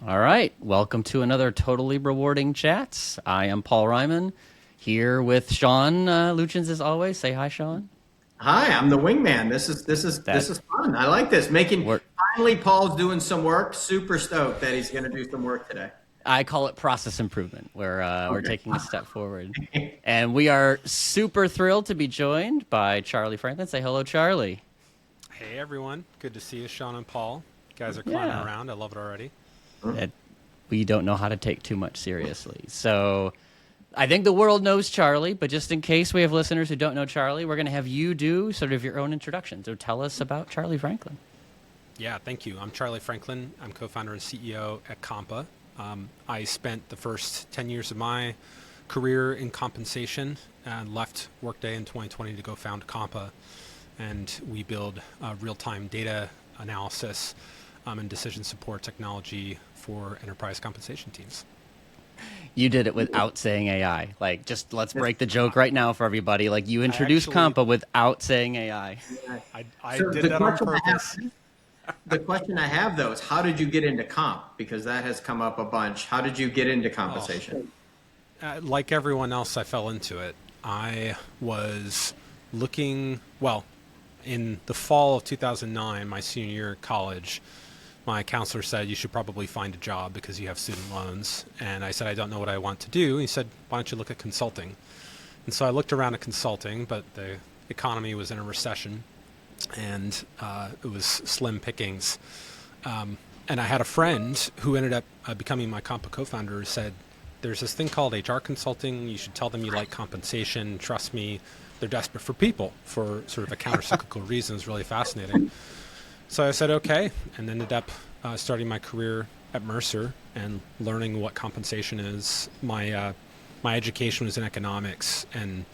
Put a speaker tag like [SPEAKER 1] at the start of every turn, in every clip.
[SPEAKER 1] All right, welcome to another totally rewarding chats. I am Paul Ryman, here with Sean Luchins as always. Say hi, Sean.
[SPEAKER 2] Hi, I'm the wingman. This is fun. I like this.
[SPEAKER 1] We're,
[SPEAKER 2] Finally Paul's doing some work. Super stoked that he's going to do some work today.
[SPEAKER 1] I call it process improvement. We're
[SPEAKER 2] Okay.
[SPEAKER 1] taking a step forward, and we are super thrilled to be joined by Charlie Franklin. Say hello, Charlie.
[SPEAKER 3] Hey everyone, good to see you, Sean and Paul. You guys are climbing
[SPEAKER 1] Yeah.
[SPEAKER 3] around. I love it already.
[SPEAKER 1] That we don't know how to take too much seriously. So I think the world knows Charlie, but just in case we have listeners who don't know Charlie, we're going to have you do sort of your own introduction. So tell us about Charlie Franklin.
[SPEAKER 3] Yeah, thank you. I'm Charlie Franklin. I'm co-founder and CEO at Compa. I spent the first 10 years of my career in compensation and left Workday in 2020 to go found Compa. And we build real-time data analysis and decision support technology for enterprise compensation teams.
[SPEAKER 1] You did it without saying AI. Like, just let's break the joke right now for everybody. Like, you introduced Compa without saying AI.
[SPEAKER 3] I
[SPEAKER 2] So
[SPEAKER 3] did
[SPEAKER 2] the
[SPEAKER 3] that on
[SPEAKER 2] question I
[SPEAKER 3] purpose.
[SPEAKER 2] The question I have though is how did you get into comp? Because that has come up a bunch. How did you get into compensation?
[SPEAKER 3] Like everyone else, I fell into it. I was looking, well, in the fall of 2009, my senior year at college, my counselor said, you should probably find a job because you have student loans. And I said, I don't know what I want to do. He said, why don't you look at consulting? And so I looked around at consulting, but the economy was in a recession and it was slim pickings. And I had a friend who ended up becoming my Compa co-founder who said, there's this thing called HR consulting. You should tell them you like compensation. Trust me, they're desperate for people for sort of a counter-cyclical reason. It's really fascinating. So I said, okay, and ended up starting my career at Mercer and learning what compensation is. My education was in economics, and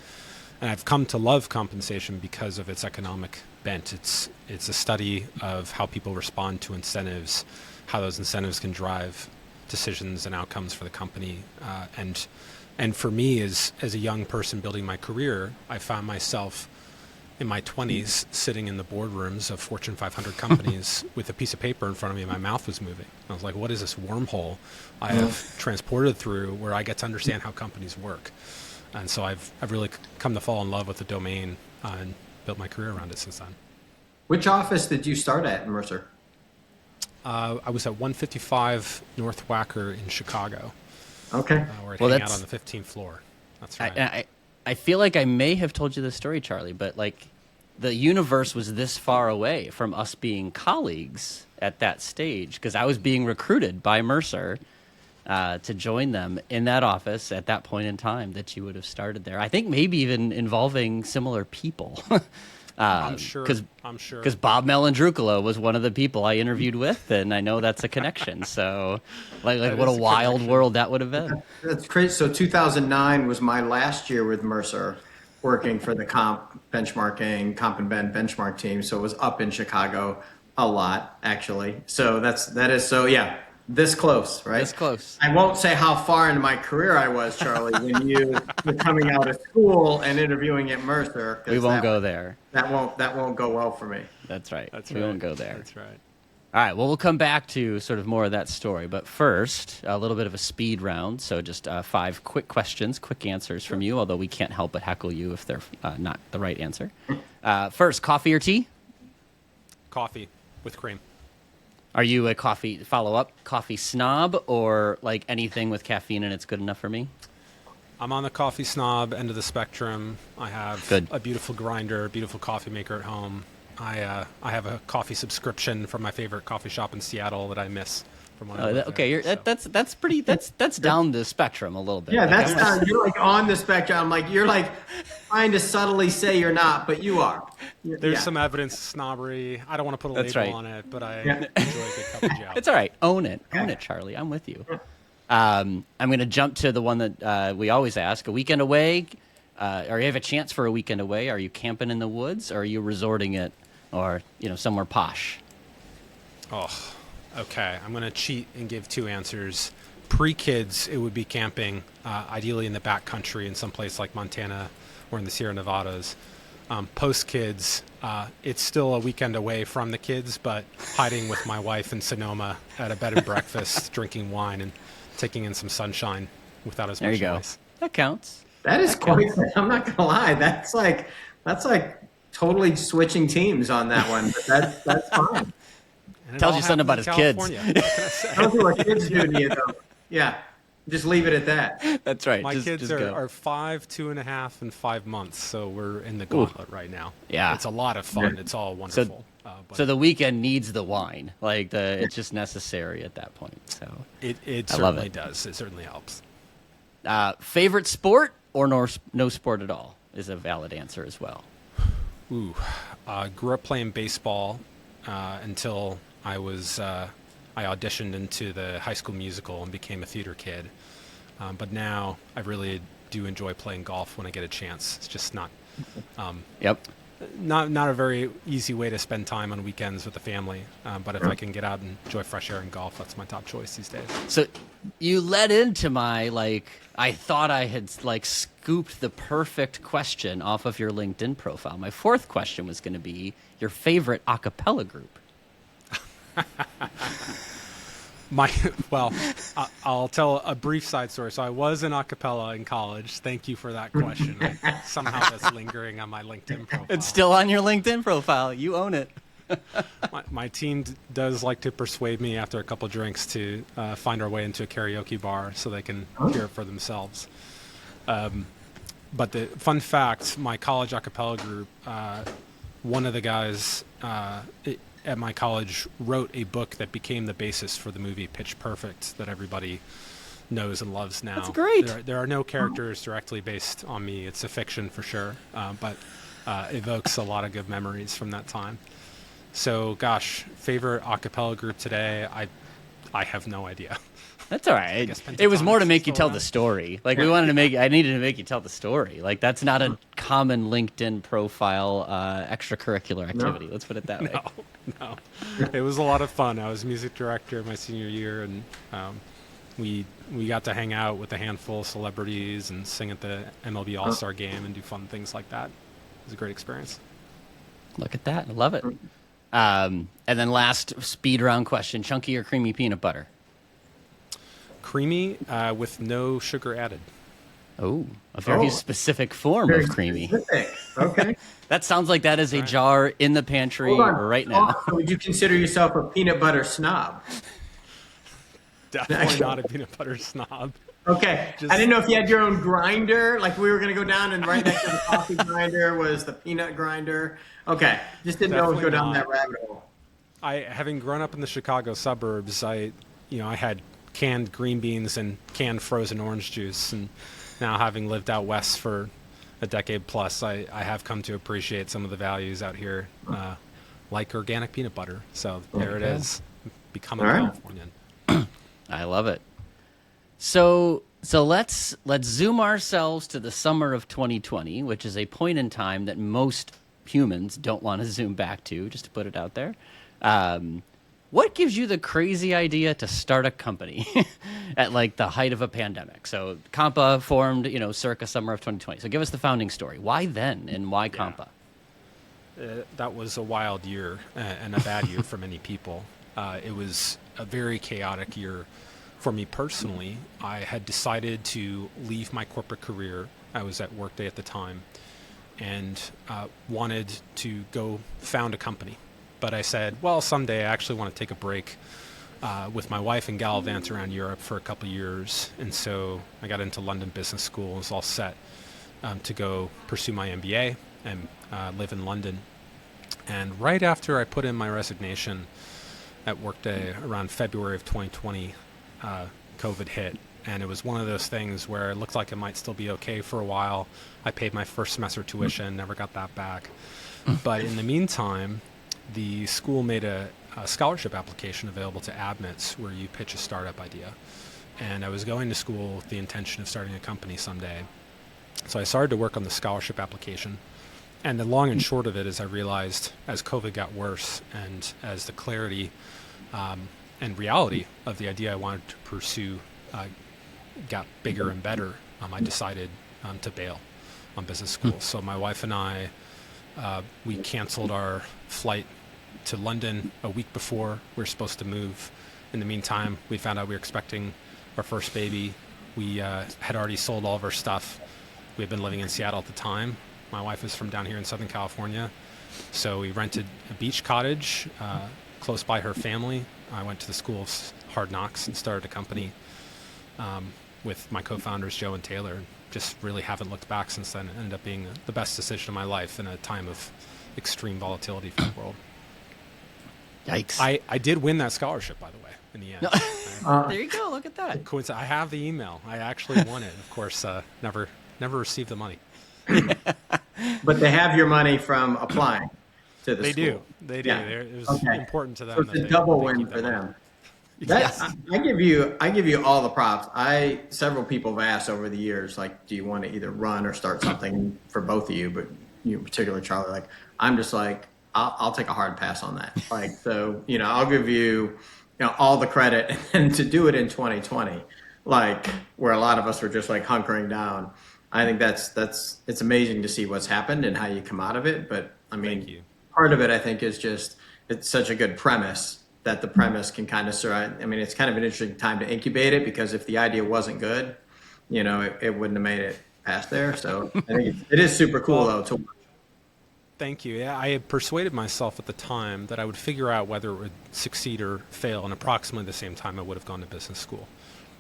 [SPEAKER 3] I've come to love compensation because of its economic bent. It's a study of how people respond to incentives, how those incentives can drive decisions and outcomes for the company. And for me, as a young person building my career, I found myself in my 20s sitting in the boardrooms of Fortune 500 companies with a piece of paper in front of me and my mouth was moving. I was like, what is this wormhole I have transported through where I get to understand how companies work? And so I've really come to fall in love with the domain and built my career around it since then.
[SPEAKER 2] Which office did you start at in Mercer?
[SPEAKER 3] I was at 155 North Wacker in Chicago.
[SPEAKER 2] Okay.
[SPEAKER 3] Where I'd
[SPEAKER 1] Well,
[SPEAKER 3] hang out
[SPEAKER 1] that's-
[SPEAKER 3] on the 15th floor. That's right.
[SPEAKER 1] I feel like I may have told you this story, Charlie, but like the universe was this far away from us being colleagues at that stage because I was being recruited by Mercer to join them in that office at that point in time that you would have started there. I think maybe even involving similar people.
[SPEAKER 3] I'm sure.
[SPEAKER 1] Because Bob Melandrucolo was one of the people I interviewed with, and I know that's a connection. So, like what a wild
[SPEAKER 3] connection.
[SPEAKER 1] world that would have been.
[SPEAKER 2] That's crazy. So 2009 was my last year with Mercer working for the comp and ben benchmark team. So it was up in Chicago a lot actually. So that is so yeah. This close, right?
[SPEAKER 1] This close.
[SPEAKER 2] I won't say how far into my career I was, Charlie, when you were coming out of school and interviewing at Mercer. 'Cause
[SPEAKER 1] We won't go there.
[SPEAKER 2] That won't go well for me.
[SPEAKER 1] That's right.
[SPEAKER 3] That's
[SPEAKER 1] We
[SPEAKER 3] right.
[SPEAKER 1] won't go there.
[SPEAKER 3] That's right.
[SPEAKER 1] All right. Well, we'll come back to sort of more of that story. But first, a little bit of a speed round. So just 5 quick questions, quick answers from you, although we can't help but heckle you if they're not the right answer. First, coffee or tea?
[SPEAKER 3] Coffee with cream.
[SPEAKER 1] Are you a coffee snob or like anything with caffeine and it's good enough for me?
[SPEAKER 3] I'm on the coffee snob end of the spectrum. I have
[SPEAKER 1] Good.
[SPEAKER 3] a beautiful grinder, a beautiful coffee maker at home. I have a coffee subscription from my favorite coffee shop in Seattle that I miss from when I lived
[SPEAKER 1] Okay,
[SPEAKER 3] there.
[SPEAKER 1] that's pretty. That's down the spectrum a little bit.
[SPEAKER 2] Yeah,
[SPEAKER 1] Like,
[SPEAKER 2] that's not, you're like on the spectrum. I'm like, you're like trying to subtly say you're not, but you are.
[SPEAKER 3] There's
[SPEAKER 2] Yeah.
[SPEAKER 3] some evidence of snobbery. I don't want to put a
[SPEAKER 1] That's
[SPEAKER 3] label
[SPEAKER 1] right.
[SPEAKER 3] on it, but I
[SPEAKER 2] Yeah.
[SPEAKER 3] enjoy a good cup of joe.
[SPEAKER 1] It's all right. Own it, Charlie. I'm with you. I'm going to jump to the one that we always ask: a weekend away, or you have a chance for a weekend away. Are you camping in the woods, or are you resorting it, or somewhere posh?
[SPEAKER 3] Oh, okay. I'm going to cheat and give 2 answers. Pre-kids, it would be camping, ideally in the backcountry in some place like Montana or in the Sierra Nevadas. Post kids, it's still a weekend away from the kids, but hiding with my wife in Sonoma at a bed and breakfast, drinking wine and taking in some sunshine without as
[SPEAKER 1] There
[SPEAKER 3] much
[SPEAKER 1] you go.
[SPEAKER 3] noise.
[SPEAKER 1] That counts.
[SPEAKER 2] That is
[SPEAKER 1] That
[SPEAKER 2] quite.
[SPEAKER 1] counts.
[SPEAKER 2] I'm not gonna lie. That's like totally switching teams on that one. But that's fine.
[SPEAKER 3] And it
[SPEAKER 1] Tells
[SPEAKER 3] all
[SPEAKER 1] you something about
[SPEAKER 3] happens
[SPEAKER 1] his
[SPEAKER 3] in
[SPEAKER 1] kids.
[SPEAKER 3] California. What can I say?
[SPEAKER 2] Those are what kids do to you, though. Yeah, just leave it at that.
[SPEAKER 1] That's right.
[SPEAKER 3] My kids
[SPEAKER 1] just go.
[SPEAKER 3] are 5, 2.5, and 5 months, so we're in the gauntlet right now.
[SPEAKER 1] Yeah.
[SPEAKER 3] It's a lot of fun. It's all wonderful. But
[SPEAKER 1] So the weekend needs the wine. Like it's just necessary at that point. So
[SPEAKER 3] it
[SPEAKER 1] I love
[SPEAKER 3] certainly
[SPEAKER 1] it.
[SPEAKER 3] does. It certainly helps.
[SPEAKER 1] Favorite sport or no sport at all is a valid answer as well.
[SPEAKER 3] Ooh, grew up playing baseball until I auditioned into the High School Musical and became a theater kid. But now I really do enjoy playing golf when I get a chance. It's just not
[SPEAKER 1] Yep.
[SPEAKER 3] not a very easy way to spend time on weekends with the family. But if I can get out and enjoy fresh air and golf, that's my top choice these days.
[SPEAKER 1] So you led into my I thought I had scooped the perfect question off of your LinkedIn profile. My fourth question was going to be your favorite a cappella group.
[SPEAKER 3] I'll tell a brief side story. So I was in a cappella in college. Thank you for that question. Somehow that's lingering on my LinkedIn profile.
[SPEAKER 1] It's still on your LinkedIn profile. You own it.
[SPEAKER 3] My team does like to persuade me after a couple drinks to find our way into a karaoke bar so they can hear it for themselves. But the fun fact, my college a cappella group, one of the guys at my college wrote a book that became the basis for the movie Pitch Perfect that everybody knows and loves now.
[SPEAKER 1] That's great.
[SPEAKER 3] There are no characters directly based on me. It's a fiction for sure, but evokes a lot of good memories from that time. So, gosh, favorite a cappella group today? I have no idea.
[SPEAKER 1] That's all right.
[SPEAKER 3] guess
[SPEAKER 1] It was more to make you
[SPEAKER 3] still
[SPEAKER 1] tell the
[SPEAKER 3] around.
[SPEAKER 1] story. I needed to make you tell the story. That's not a common LinkedIn profile extracurricular activity. Let's put it that way.
[SPEAKER 3] No. It was a lot of fun. I was music director my senior year, and we got to hang out with a handful of celebrities and sing at the MLB All-Star game and do fun things like that. It was a great experience.
[SPEAKER 1] Look at that. I love it. And then last speed round question, chunky or creamy peanut butter?
[SPEAKER 3] Creamy with no sugar added.
[SPEAKER 1] Oh, a very specific form
[SPEAKER 2] Very
[SPEAKER 1] of creamy.
[SPEAKER 2] specific. Okay.
[SPEAKER 1] That sounds like that is a jar in the pantry
[SPEAKER 2] Hold on.
[SPEAKER 1] right now.
[SPEAKER 2] So would you consider yourself a peanut butter snob?
[SPEAKER 3] Definitely not a peanut butter snob.
[SPEAKER 2] Okay. I didn't know if you had your own grinder. Like we were going to go down and right next to the coffee grinder was the peanut grinder. Okay. Just didn't know if we go down that rabbit hole.
[SPEAKER 3] Having grown up in the Chicago suburbs, I had canned green beans and canned frozen orange juice, and now having lived out west for a decade plus, I have come to appreciate some of the values out here, like organic peanut butter. So there it is, becoming
[SPEAKER 2] All right.
[SPEAKER 3] Californian.
[SPEAKER 1] I love it. So let's zoom ourselves to the summer of 2020, which is a point in time that most humans don't want to zoom back to, just to put it out there. What gives you the crazy idea to start a company at the height of a pandemic? So Compa formed, circa summer of 2020. So give us the founding story. Why then, and why Compa?
[SPEAKER 3] That was a wild year and a bad year for many people. It was a very chaotic year for me personally. I had decided to leave my corporate career. I was at Workday at the time and wanted to go found a company. But I said, well, someday I actually want to take a break with my wife and gallivant around Europe for a couple of years. And so I got into London Business School and was all set to go pursue my MBA and live in London. And right after I put in my resignation at Workday around February of 2020, COVID hit. And it was one of those things where it looked like it might still be okay for a while. I paid my first semester tuition, never got that back. But in the meantime, the school made a scholarship application available to admits where you pitch a startup idea. And I was going to school with the intention of starting a company someday. So I started to work on the scholarship application. And the long and short of it is I realized as COVID got worse and as the clarity and reality of the idea I wanted to pursue got bigger and better, I decided to bail on business school. So my wife and I We canceled our flight to London a week before we were supposed to move. In the meantime, we found out we were expecting our first baby. We had already sold all of our stuff. We had been living in Seattle at the time. My wife is from down here in Southern California. So we rented a beach cottage close by her family. I went to the School of Hard Knocks and started a company with my co-founders, Joe and Taylor. Just really haven't looked back since then. It ended up being the best decision of my life in a time of extreme volatility for the world.
[SPEAKER 1] Yikes.
[SPEAKER 3] I did win that scholarship, by the way, in the end.
[SPEAKER 1] There you go. Look at that.
[SPEAKER 3] Coincidence. I have the email. I actually won it. Of course, never received the money.
[SPEAKER 2] But they have your money from applying to the school.
[SPEAKER 3] They do.
[SPEAKER 2] Yeah.
[SPEAKER 3] It was
[SPEAKER 2] Okay.
[SPEAKER 3] important to them.
[SPEAKER 2] So it's
[SPEAKER 3] that
[SPEAKER 2] a double
[SPEAKER 3] they
[SPEAKER 2] win
[SPEAKER 3] keep
[SPEAKER 2] for
[SPEAKER 3] that money.
[SPEAKER 2] them. I give you all the props. Several people have asked over the years, like, do you want to either run or start something for both of you? But you in particular, Charlie, like, I'm just like, I'll take a hard pass on that. Like, so, I'll give you, all the credit, and to do it in 2020, like where a lot of us were just like hunkering down. I think it's amazing to see what's happened and how you come out of it. But I mean, part of it, I think, is just, it's such a good premise that the premise can kind of survive. I mean, it's kind of an interesting time to incubate it, because if the idea wasn't good, it wouldn't have made it past there. So I think it is super cool though to watch.
[SPEAKER 3] Thank you. Yeah, I had persuaded myself at the time that I would figure out whether it would succeed or fail in approximately the same time I would have gone to business school,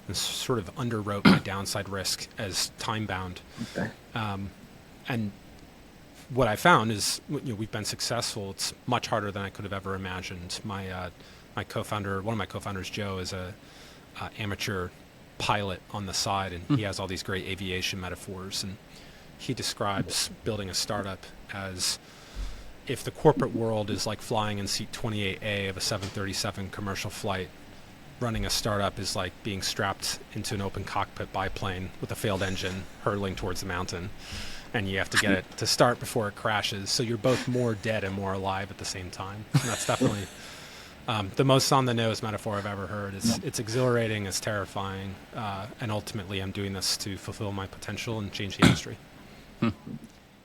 [SPEAKER 3] and sort of underwrote my downside risk as time bound.
[SPEAKER 2] Okay.
[SPEAKER 3] And what I found is, we've been successful. It's much harder than I could have ever imagined. My co-founder, one of my co-founders, Joe, is a amateur pilot on the side, and he has all these great aviation metaphors. And he describes building a startup as if the corporate world is like flying in seat 28A of a 737 commercial flight, running a startup is like being strapped into an open cockpit biplane with a failed engine hurtling towards the mountain. And you have to get it to start before it crashes. So you're both more dead and more alive at the same time. And that's definitely the most on-the-nose metaphor I've ever heard. It's exhilarating, it's terrifying, and ultimately I'm doing this to fulfill my potential and change the industry.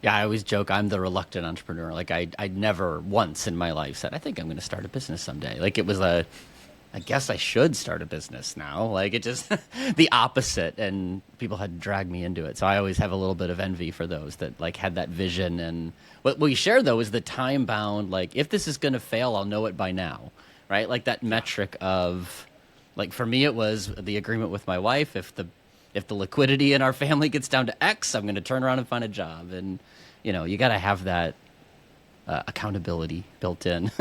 [SPEAKER 1] Yeah, I always joke I'm the reluctant entrepreneur. Like I never once in my life said, I think I'm going to start a business someday. Like it was I guess I should start a business now. Like it just the opposite, and people had to drag me into it. So I always have a little bit of envy for those that like had that vision. And what we share though is the time bound, like if this is going to fail, I'll know it by now, right? Like that metric of, like for me, it was the agreement with my wife. If the liquidity in our family gets down to X, I'm going to turn around and find a job. And, you got to have that accountability built in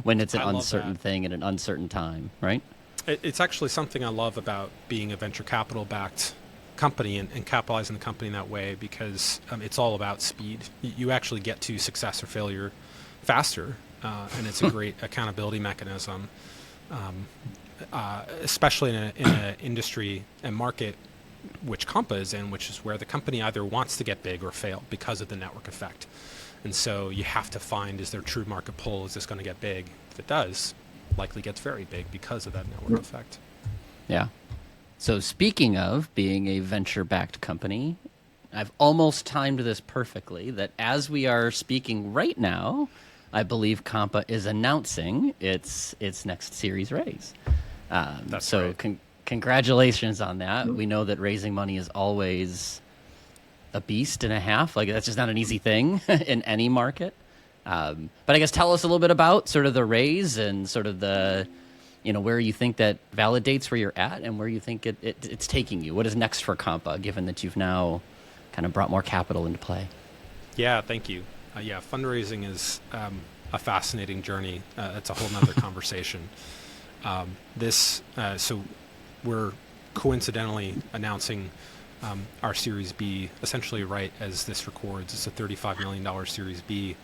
[SPEAKER 1] when it's an uncertain thing in an uncertain time, right?
[SPEAKER 3] It's actually something I love about being a venture capital backed company and capitalizing the company in that way, because it's all about speed. You actually get to success or failure faster, and it's a great accountability mechanism, especially in an industry and market which Compa is in, which is where the company either wants to get big or fail because of the network effect. And so you have to find, is there true market pull? Is this going to get big? If it does, likely gets very big because of that network effect.
[SPEAKER 1] Yeah. So speaking of being a venture-backed company, I've almost timed this perfectly that as we are speaking right now, I believe Compa is announcing its next series raise.
[SPEAKER 3] That's
[SPEAKER 1] so
[SPEAKER 3] right.
[SPEAKER 1] Congratulations on that. We know that raising money is always a beast and a half. Like that's just not an easy thing in any market. But I guess tell us a little bit about sort of the raise and sort of the, where you think that validates where you're at and where you think it's taking you. What is next for Compa, given that you've now kind of brought more capital into play?
[SPEAKER 3] Yeah, thank you. Fundraising is a fascinating journey. It's a whole nother conversation. So we're coincidentally announcing our Series B essentially right as this records. It's a $35 million Series B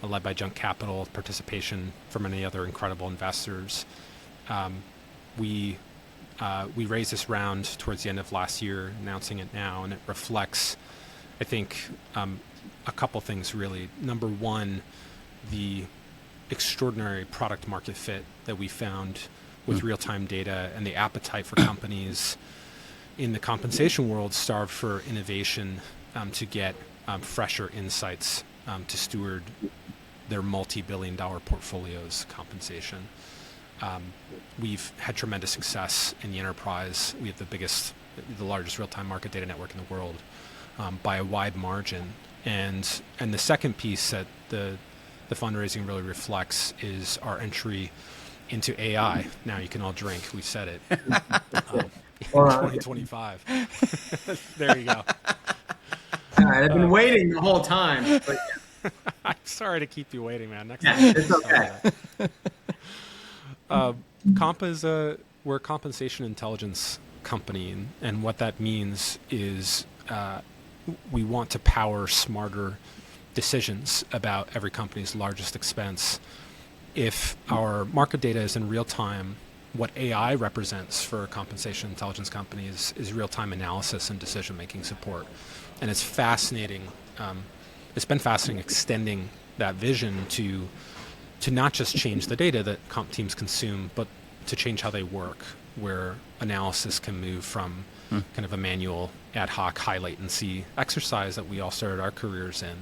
[SPEAKER 3] led by Junk Capital, participation from many other incredible investors. We raised this round towards the end of last year, announcing it now, and it reflects, I think, a couple things really. Number one, the extraordinary product market fit that we found with real-time data and the appetite for companies in the compensation world starved for innovation to get fresher insights to steward their multi-billion-dollar portfolios compensation. We've had tremendous success in the enterprise. We have the largest real-time market data network in the world by a wide margin. And the second piece that the fundraising really reflects is our entry into AI. Now you can all drink. We said it. In 2025. There you go.
[SPEAKER 2] All right, I've been waiting the whole time. But
[SPEAKER 3] I'm sorry to keep you waiting, man. Next
[SPEAKER 2] yeah,
[SPEAKER 3] time.
[SPEAKER 2] it's okay.
[SPEAKER 3] Compa we're a compensation intelligence company, and what that means is we want to power smarter decisions about every company's largest expense. If our market data is in real time, what AI represents for a compensation intelligence company is real-time analysis and decision-making support. And it's fascinating. It's been fascinating extending that vision to not just change the data that comp teams consume, but to change how they work, where analysis can move from kind of a manual, ad hoc, high latency exercise that we all started our careers in,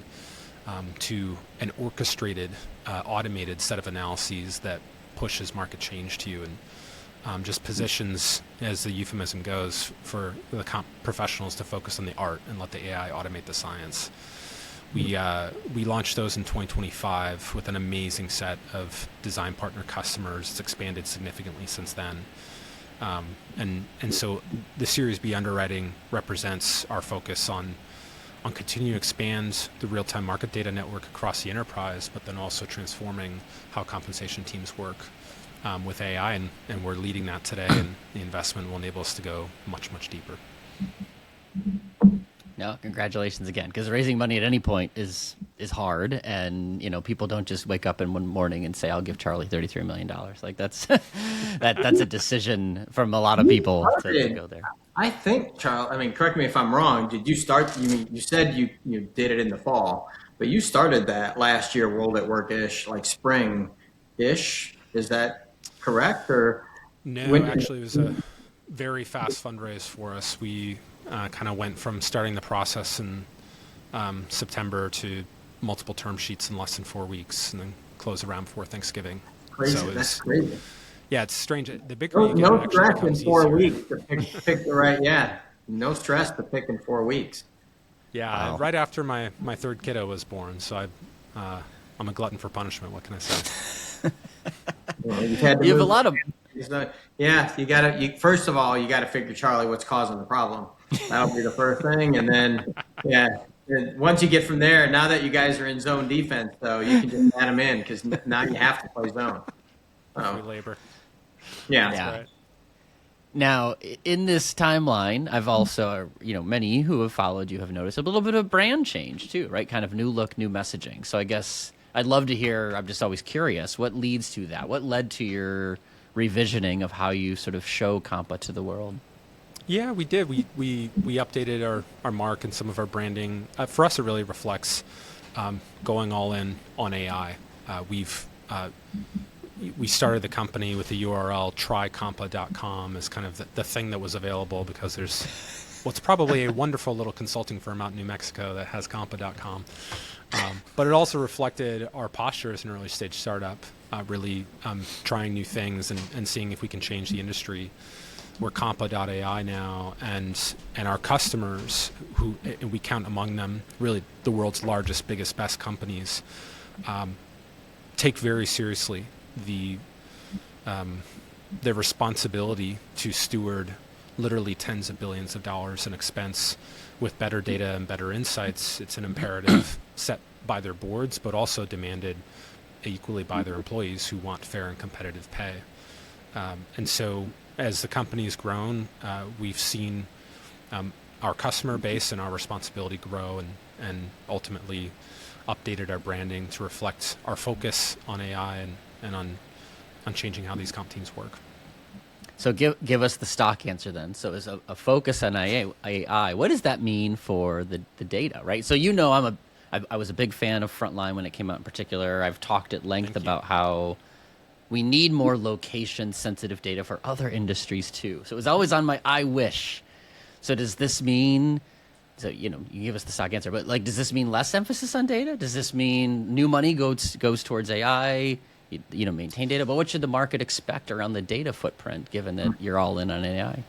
[SPEAKER 3] to an orchestrated, automated set of analyses that pushes market change to you and just positions, as the euphemism goes, for the comp professionals to focus on the art and let the AI automate the science. We launched those in 2025 with an amazing set of design partner customers. It's expanded significantly since then. And so the Series B underwriting represents our focus on continuing to expand the real-time market data network across the enterprise, but then also transforming how compensation teams work with AI, and we're leading that today, and the investment will enable us to go much, much deeper.
[SPEAKER 1] No, congratulations again, because raising money at any point is hard, and people don't just wake up in one morning and say, "I'll give Charlie $33 million." Like that's that's a decision from a lot of people to go there.
[SPEAKER 2] I think, Charles, I mean, correct me if I'm wrong. Did you start? You said you did it in the fall, but you started that last year, World at Work-ish, like spring-ish. Is that correct? Or
[SPEAKER 3] no, actually, it was a very fast fundraise for us. We kind of went from starting the process in September to multiple term sheets in less than 4 weeks, and then close around before Thanksgiving.
[SPEAKER 2] Crazy.
[SPEAKER 3] So
[SPEAKER 2] that's crazy.
[SPEAKER 3] Yeah, it's strange. The bigger you get,
[SPEAKER 2] No
[SPEAKER 3] it actually
[SPEAKER 2] stress in
[SPEAKER 3] becomes
[SPEAKER 2] 4
[SPEAKER 3] easier.
[SPEAKER 2] weeks to pick the right. Yeah, no stress to pick in 4 weeks.
[SPEAKER 3] Yeah,
[SPEAKER 1] Wow.
[SPEAKER 3] right after my third kiddo was born, so I'm a glutton for punishment. What can I say?
[SPEAKER 2] You've had to
[SPEAKER 1] You have a
[SPEAKER 2] move.
[SPEAKER 1] lot of
[SPEAKER 2] Yeah, you gotta. First of all, you gotta figure, Charlie, what's causing the problem. That'll be the first thing, and then and once you get from there, now that you guys are in zone defense, though, you can just add them in because now you have to play zone.
[SPEAKER 3] Free labor.
[SPEAKER 2] Yeah.
[SPEAKER 1] Yeah.
[SPEAKER 3] Right.
[SPEAKER 1] Now, in this timeline, I've also, many who have followed you have noticed a little bit of brand change too, right? Kind of new look, new messaging. So I guess I'd love to hear, I'm just always curious, what leads to that? What led to your revisioning of how you sort of show Compa to the world?
[SPEAKER 3] Yeah, we did. We updated our mark and some of our branding. For us, it really reflects going all in on AI. We started the company with the URL trycompa.com as kind of the thing that was available, because there's what's probably a wonderful little consulting firm out in New Mexico that has compa.com. But it also reflected our posture as an early stage startup, really trying new things and seeing if we can change the industry. We're Compa.ai now, and our customers, who and we count among them really the world's largest, biggest, best companies, take very seriously their responsibility to steward literally tens of billions of dollars in expense with better data and better insights. It's an imperative set by their boards, but also demanded equally by their employees who want fair and competitive pay. And so as the company has grown, we've seen our customer base and our responsibility grow, and ultimately updated our branding to reflect our focus on AI and on changing how these comp teams work.
[SPEAKER 1] So give us the stock answer then. So as a focus on AI, what does that mean for the data, right? So I was a big fan of Frontline when it came out in particular. I've talked at length about how we need more location-sensitive data for other industries too. So it was always on my I wish. So does this mean so, you give us the stock answer, but like, does this mean less emphasis on data? Does this mean new money goes towards AI, maintain data? But what should the market expect around the data footprint, given that you're all in on AI?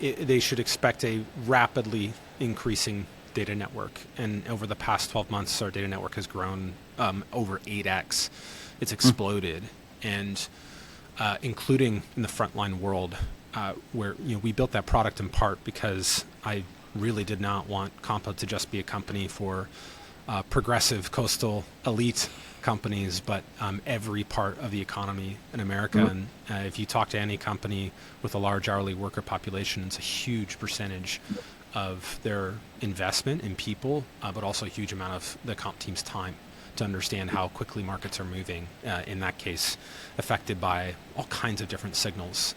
[SPEAKER 3] They should expect a rapidly increasing data network. And over the past 12 months, our data network has grown over 8x. It's exploded. And including in the frontline world, where we built that product in part because I really did not want Compa to just be a company for progressive coastal elite companies, but every part of the economy in America. And if you talk to any company with a large hourly worker population, it's a huge percentage of their investment in people, but also a huge amount of the comp team's time to understand how quickly markets are moving, in that case, affected by all kinds of different signals,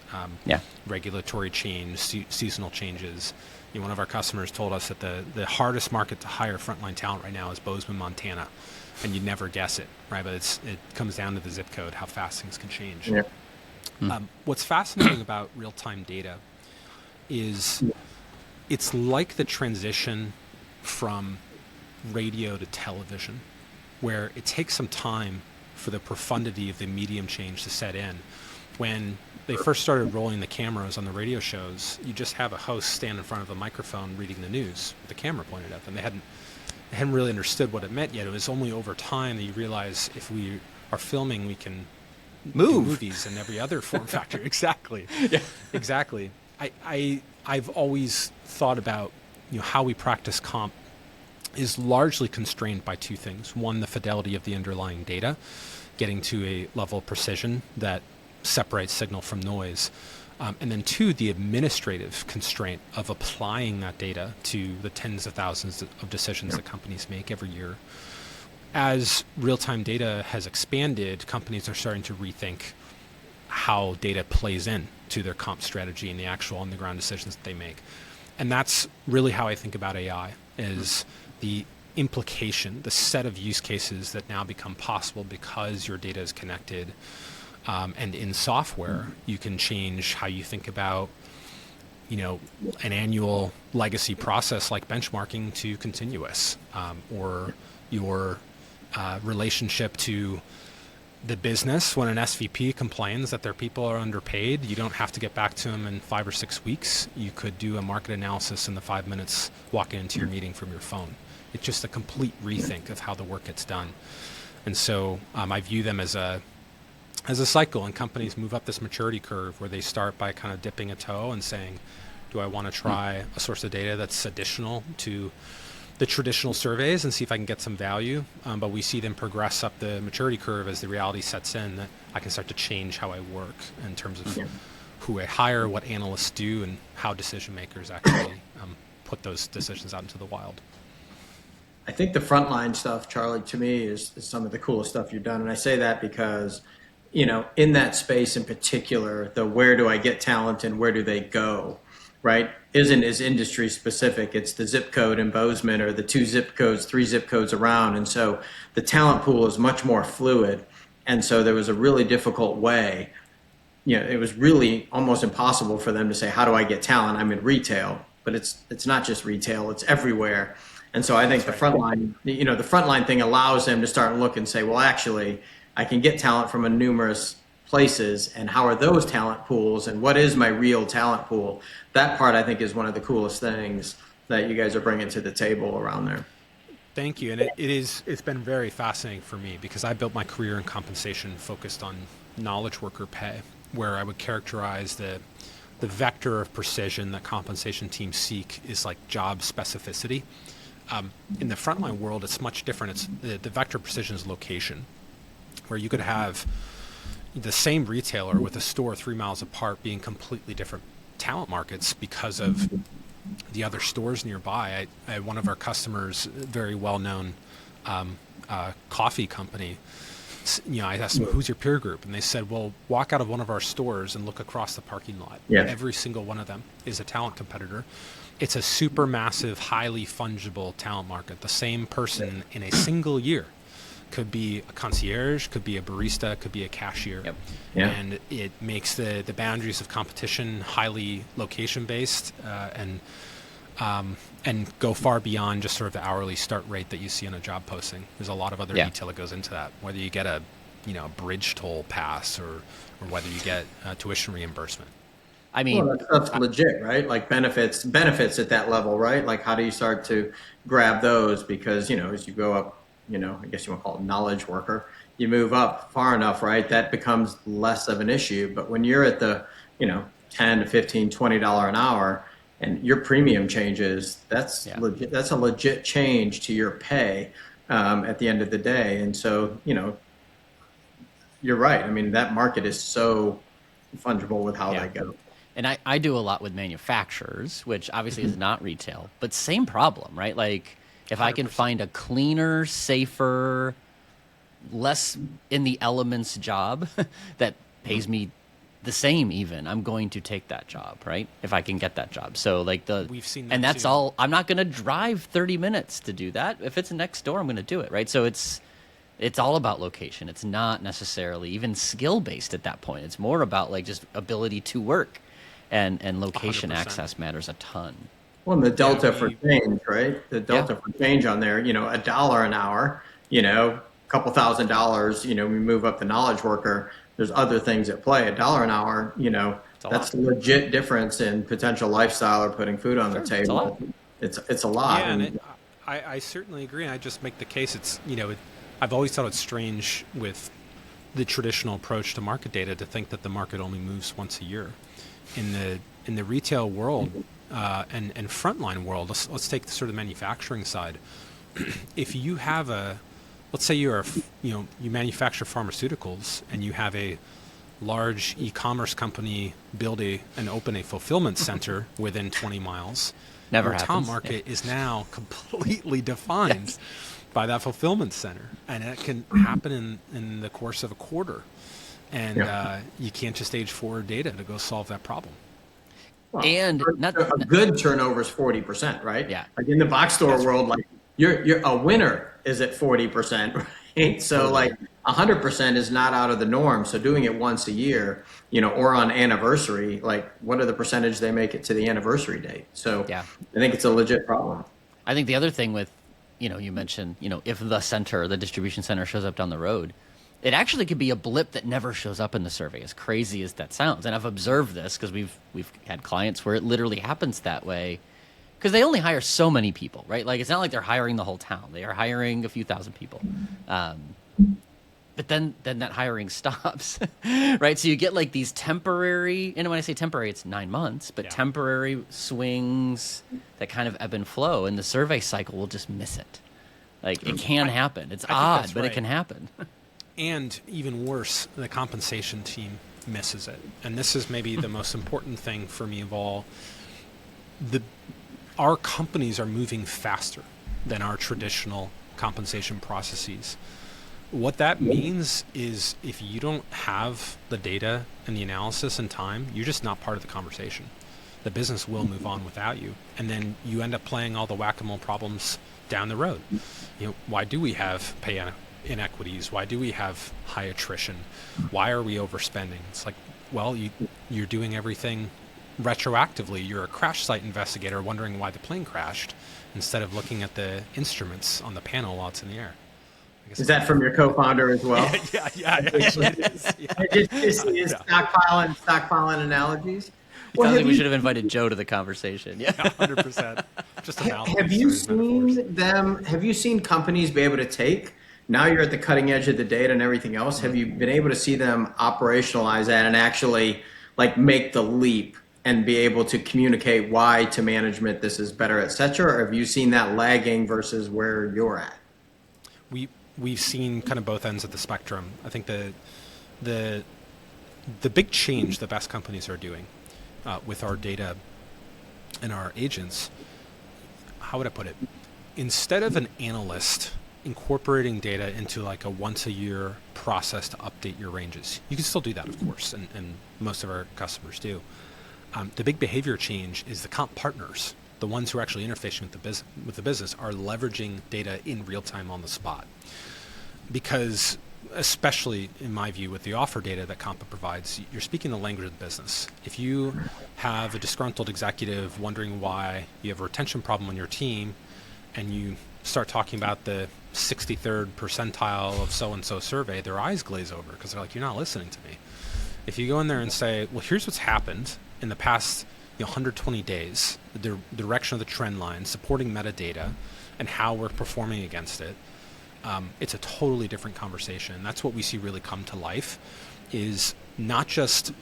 [SPEAKER 3] regulatory change, seasonal changes. One of our customers told us that the hardest market to hire frontline talent right now is Bozeman, Montana. And you'd never guess it, right? But it comes down to the zip code, how fast things can change. Yeah. What's fascinating about real-time data is it's like the transition from radio to television, where it takes some time for the profundity of the medium change to set in. When they first started rolling the cameras on the radio shows, you just have a host stand in front of a microphone reading the news with the camera pointed at them. They hadn't really understood what it meant yet. It was only over time that you realize if we are filming, we can
[SPEAKER 1] move
[SPEAKER 3] do movies and every other form factor. Exactly. Yeah. Exactly. I've always thought about how we practice comp is largely constrained by two things. One, the fidelity of the underlying data, getting to a level of precision that separates signal from noise. And then two, the administrative constraint of applying that data to the tens of thousands of decisions that companies make every year. As real-time data has expanded, companies are starting to rethink how data plays in to their comp strategy and the actual on-the-ground decisions that they make. And that's really how I think about AI, is the implication, the set of use cases that now become possible because your data is connected. And in software, you can change how you think about, an annual legacy process like benchmarking to continuous, or your relationship to the business. When an SVP complains that their people are underpaid, you don't have to get back to them in 5 or 6 weeks. You could do a market analysis in the 5 minutes walking into your meeting from your phone. It's just a complete rethink of how the work gets done. And so I view them as a cycle, and companies move up this maturity curve where they start by kind of dipping a toe and saying, do I want to try a source of data that's additional to the traditional surveys and see if I can get some value? But we see them progress up the maturity curve as the reality sets in that I can start to change how I work in terms of who I hire, what analysts do, and how decision makers actually put those decisions out into the wild.
[SPEAKER 2] I think the frontline stuff, Charlie, to me is some of the coolest stuff you've done. And I say that because, in that space in particular, the where do I get talent and where do they go, right, isn't as industry specific. It's the zip code in Bozeman or the 2 zip codes, 3 zip codes around. And so the talent pool is much more fluid. And so there was a really difficult way. It was really almost impossible for them to say, how do I get talent? I'm in retail, but it's not just retail, it's everywhere. And so I think the frontline thing allows them to start and look and say, well, actually, I can get talent from numerous places, and how are those talent pools, and what is my real talent pool? That part, I think, is one of the coolest things that you guys are bringing to the table around there.
[SPEAKER 3] Thank you. And it's been very fascinating for me because I built my career in compensation focused on knowledge worker pay, where I would characterize the vector of precision that compensation teams seek is like job specificity. In the frontline world, it's much different. It's the vector of precision is location, where you could have the same retailer with a store 3 miles apart being completely different talent markets because of the other stores nearby. One of our customers, very well-known coffee company, I asked them, who's your peer group? And they said, well, walk out of one of our stores and look across the parking lot. Yeah. Every single one of them is a talent competitor. It's a super massive, highly fungible talent market. The same person in a single year could be a concierge, could be a barista, could be a cashier. Yep. Yeah. And it makes the boundaries of competition highly location-based. And and go far beyond just sort of the hourly start rate that you see on a job posting. There's a lot of other detail that goes into that, whether you get a bridge toll pass or whether you get tuition reimbursement.
[SPEAKER 1] I mean,
[SPEAKER 2] well, that's legit, right? Like benefits at that level, right? Like how do you start to grab those? Because, as you go up, I guess you want to call it knowledge worker, you move up far enough, right? That becomes less of an issue. But when you're at the, 10 to 15, $20 an hour and your premium changes, that's legit, that's a legit change to your pay at the end of the day. And so, you're right. I mean, that market is so fungible with how they go.
[SPEAKER 1] And I do a lot with manufacturers, which obviously is not retail, but same problem, right? Like if 100%. I can find a cleaner, safer, less in the elements job that pays me the same even, I'm going to take that job, right? If I can get that job. So like
[SPEAKER 3] we've seen that
[SPEAKER 1] and that's
[SPEAKER 3] too.
[SPEAKER 1] all, I'm not going to drive 30 minutes to do that. If it's next door, I'm going to do it, right? So it's all about location. It's not necessarily even skill-based at that point. It's more about like just ability to work. And location
[SPEAKER 3] 100%.
[SPEAKER 1] Access matters a ton.
[SPEAKER 2] Well, and the delta for change, right? The delta for change on there, $1 an hour, a couple $1,000, we move up the knowledge worker. There's other things at play. $1 an hour, that's a legit difference in potential lifestyle or putting food on the table. It's a lot.
[SPEAKER 3] Yeah, and I certainly agree. And I just make the case. It's, I've always thought it's strange with the traditional approach to market data to think that the market only moves once a year. In the retail world and frontline world, let's take sort of the manufacturing side. If you have let's say you manufacture pharmaceuticals and you have a large e-commerce company build and open a fulfillment center within 20 miles,
[SPEAKER 1] Never
[SPEAKER 3] your
[SPEAKER 1] happens.
[SPEAKER 3] town market is now completely defined by that fulfillment center, and it can happen in the course of a quarter. And you can't just age forward data to go solve that problem.
[SPEAKER 2] Well,
[SPEAKER 1] and
[SPEAKER 2] a good turnover is 40%, right?
[SPEAKER 1] Yeah.
[SPEAKER 2] Like in the box store world, like you're a winner is at 40%, right? So like 100% is not out of the norm. So doing it once a year, or on anniversary, like what are the percentage they make it to the anniversary date? So I think it's a legit problem.
[SPEAKER 1] I think the other thing with, you mentioned, if the distribution center shows up down the road, it actually could be a blip that never shows up in the survey, as crazy as that sounds. And I've observed this because we've had clients where it literally happens that way because they only hire so many people, right? Like it's not like they're hiring the whole town. They are hiring a few thousand people. But then that hiring stops, right? So you get like these temporary, and when I say temporary, it's 9 months, but temporary swings that kind of ebb and flow, and the survey cycle will just miss it. Like it can happen. It's odd, but it can happen.
[SPEAKER 3] And even worse, the compensation team misses it. And this is maybe the most important thing for me of all. Our companies are moving faster than our traditional compensation processes. What that means is if you don't have the data and the analysis in time, you're just not part of the conversation. The business will move on without you. And then you end up playing all the whack-a-mole problems down the road. Why do we have pay inequities? Why do we have high attrition? Why are we overspending? It's like, well, you're doing everything retroactively. You're a crash site investigator wondering why the plane crashed instead of looking at the instruments on the panel while it's in the air.
[SPEAKER 2] Is that from your co-founder as well?
[SPEAKER 3] Yeah.
[SPEAKER 2] Just stockpiling analogies.
[SPEAKER 1] Well, I think we should have invited Joe to the conversation. Yeah,
[SPEAKER 3] 100%. Just
[SPEAKER 2] have you seen companies be able to take? Now you're at the cutting edge of the data and everything else. Have you been able to see them operationalize that and actually like make the leap and be able to communicate why to management this is better, et cetera? Or have you seen that lagging versus where you're at?
[SPEAKER 3] We've seen kind of both ends of the spectrum. I think the big change the best companies are doing with our data and our agents, how would I put it? Instead of an analyst incorporating data into like a once a year process to update your ranges, you can still do that, of course, and most of our customers do. The big behavior change is the comp partners, the ones who are actually interfacing with the business, are leveraging data in real time on the spot. Because especially in my view with the offer data that Compa provides, you're speaking the language of the business. If you have a disgruntled executive wondering why you have a retention problem on your team, and you start talking about the 63rd percentile of so-and-so survey, their eyes glaze over because they're like, you're not listening to me. If you go in there and say, well, here's what's happened in the past 120 days, the direction of the trend line, supporting metadata, and how we're performing against it, it's a totally different conversation. That's what we see really come to life, is not just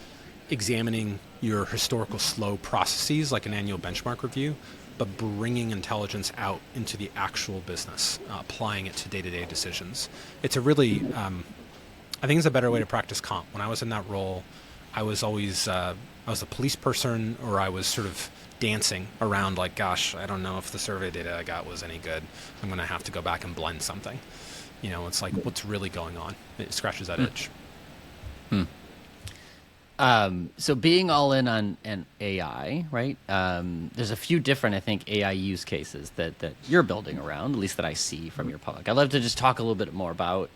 [SPEAKER 3] examining your historical slow processes like an annual benchmark review, but bringing intelligence out into the actual business, applying it to day-to-day decisions. It's a really, I think it's a better way to practice comp. When I was in that role, I was always, I was a police person, or I was sort of dancing around like, gosh, I don't know if the survey data I got was any good. I'm going to have to go back and blend something. It's like, what's really going on? It scratches that itch.
[SPEAKER 1] So being all in on an AI, right? There's a few different, I think, AI use cases that you're building around, at least that I see from your public. I'd love to just talk a little bit more about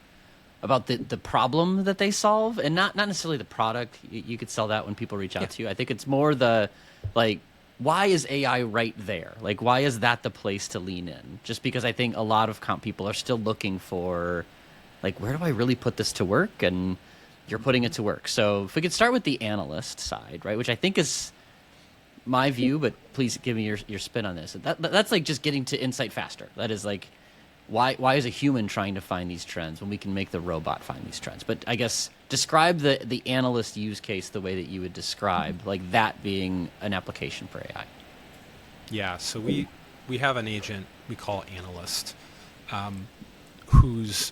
[SPEAKER 1] the problem that they solve, and not necessarily the product. You could sell that when people reach out to you. I think it's more the, like, why is AI right there? Like, why is that the place to lean in? Just because I think a lot of comp people are still looking for, like, where do I really put this to work? And you're putting it to work. So if we could start with the analyst side, right, which I think is my view, but please give me your spin on this. That's like just getting to insight faster. That is like, why is a human trying to find these trends when we can make the robot find these trends? But I guess describe the analyst use case the way that you would describe, like that being an application for AI.
[SPEAKER 3] Yeah, so we have an agent we call analyst, whose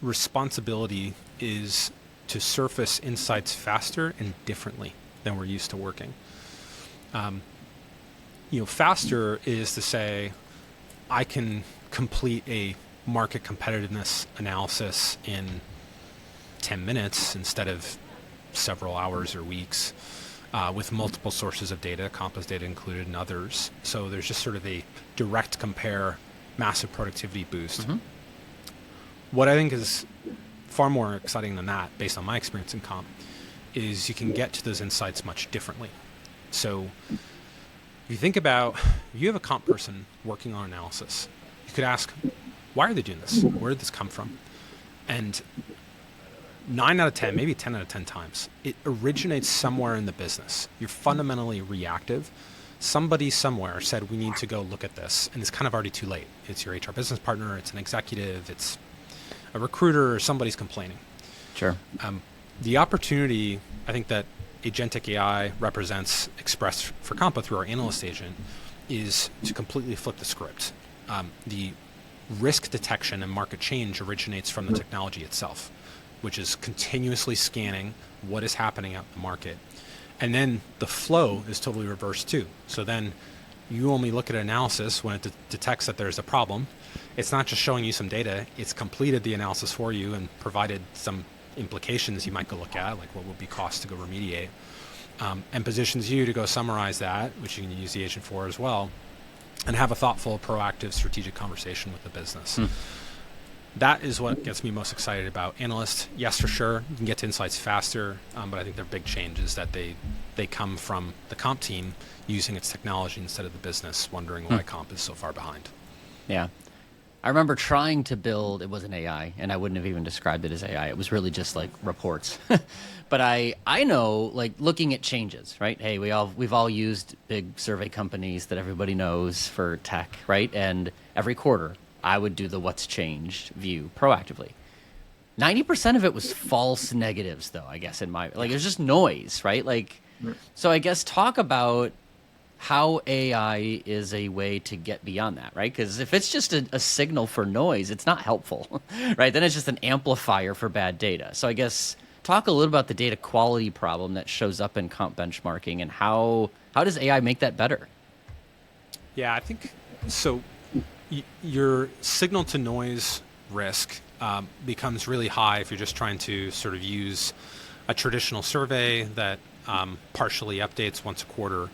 [SPEAKER 3] responsibility is to surface insights faster and differently than we're used to working. Faster is to say, I can complete a market competitiveness analysis in 10 minutes instead of several hours or weeks, with multiple sources of data, Compa's data included, and others. So there's just sort of a direct compare, massive productivity boost. Mm-hmm. What I think is far more exciting than that, based on my experience in comp, is you can get to those insights much differently. So if you think about, if you have a comp person working on analysis, you could ask, why are they doing this? Where did this come from? And 9 out of 10, maybe 10 out of 10 times, it originates somewhere in the business. You're fundamentally reactive. Somebody somewhere said, we need to go look at this, and it's kind of already too late. It's your HR business partner, it's an executive, it's a recruiter, or somebody's complaining.
[SPEAKER 1] Sure.
[SPEAKER 3] The opportunity, I think, that agentic AI represents, expressed for Compa through our analyst agent, is to completely flip the script. The risk detection and market change originates from the technology itself, which is continuously scanning what is happening out in the market. And then the flow is totally reversed too. So then you only look at analysis when it detects that there's a problem. It's not just showing you some data, it's completed the analysis for you and provided some implications you might go look at, like what would be cost to go remediate, and positions you to go summarize that, which you can use the agent for as well, and have a thoughtful, proactive, strategic conversation with the business. That is what gets me most excited about analysts. Yes, for sure, you can get to insights faster, but I think their big change is that they come from the comp team using its technology instead of the business, wondering why comp is so far behind.
[SPEAKER 1] Yeah. I remember trying to build, it wasn't AI, and I wouldn't have even described it as AI. It was really just like reports. But I know, like, looking at changes, right? Hey, we've all used big survey companies that everybody knows for tech, right? And every quarter, I would do the what's changed view proactively. 90% of it was false negatives, though, I guess, it was just noise, right? Like, so I guess talk about how AI is a way to get beyond that, right? Because if it's just a signal for noise, it's not helpful, right? Then it's just an amplifier for bad data. So I guess talk a little about the data quality problem that shows up in comp benchmarking, and how does AI make that better?
[SPEAKER 3] Yeah, I think so. Your signal to noise risk becomes really high if you're just trying to sort of use a traditional survey that partially updates once a quarter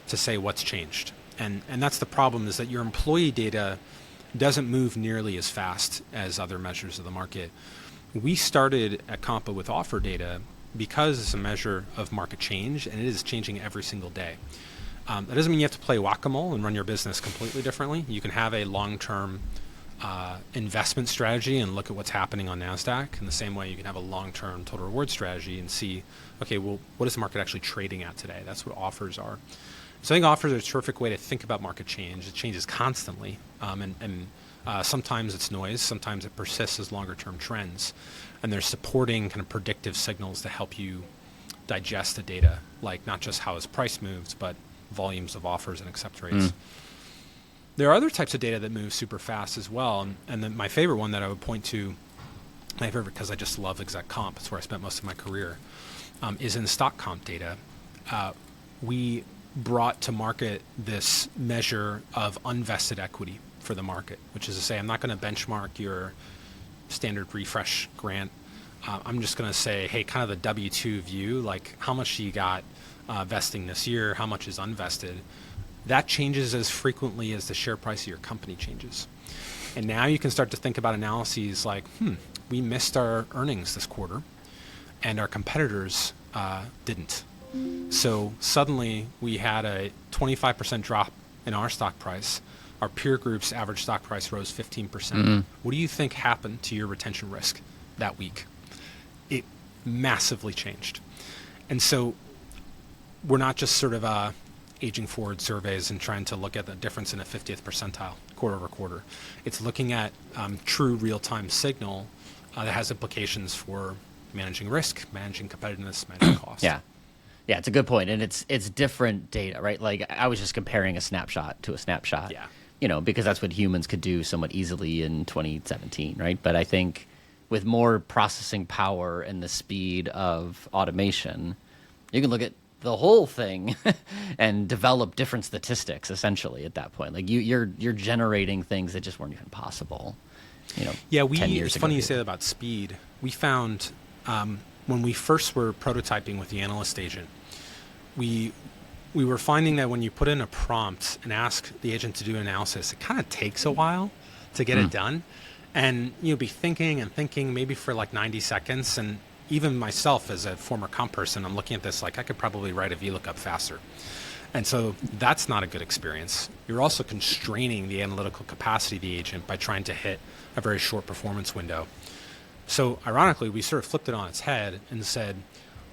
[SPEAKER 3] to say what's changed. And that's the problem, is that your employee data doesn't move nearly as fast as other measures of the market. we started at Compa with offer data because it's a measure of market change, and it is changing every single day. That doesn't mean you have to play whack-a-mole and run your business completely differently. You can have a long-term investment strategy and look at what's happening on NASDAQ. In the same way, you can have a long-term total reward strategy and see, okay, well, what is the market actually trading at today? That's what offers are. So I think offers are a terrific way to think about market change. It changes constantly, and sometimes it's noise, sometimes it persists as longer-term trends. And there's supporting kind of predictive signals to help you digest the data, like not just how its price moves, but volumes of offers and accept rates. There are other types of data that move super fast as well. And then my favorite one that I would point to, my favorite because I just love exec comp, it's where I spent most of my career, is in stock comp data. We brought to market this measure of unvested equity for the market, which is to say, I'm not going to benchmark your standard refresh grant. I'm just going to say, hey, kind of the W-2 view, like how much you got vesting this year, how much is unvested. That changes as frequently as the share price of your company changes. And now you can start to think about analyses like, we missed our earnings this quarter and our competitors didn't. So suddenly we had a 25% drop in our stock price. Our peer group's average stock price rose 15%. What do you think happened to your retention risk that week? It massively changed. And so we're not just sort of aging forward surveys and trying to look at the difference in a 50th percentile quarter over quarter. It's looking at true real-time signal that has implications for managing risk, managing competitiveness, managing costs.
[SPEAKER 1] Yeah, it's a good point, and it's different data, right? Like I was just comparing a snapshot to a snapshot, because that's what humans could do somewhat easily in 2017, right? But I think with more processing power and the speed of automation, you can look at the whole thing and develop different statistics essentially at that point. Like you're generating things that just weren't even possible, 10 years
[SPEAKER 3] it's
[SPEAKER 1] ago.
[SPEAKER 3] Funny you say that about speed. We found when we first were prototyping with the analyst agent, we were finding that when you put in a prompt and ask the agent to do an analysis, it kind of takes a while to get it done. And you'll be thinking and thinking maybe for like 90 seconds. And even myself as a former comp person, I'm looking at this like I could probably write a VLOOKUP faster. And so that's not a good experience. You're also constraining the analytical capacity of the agent by trying to hit a very short performance window. So ironically, we sort of flipped it on its head and said,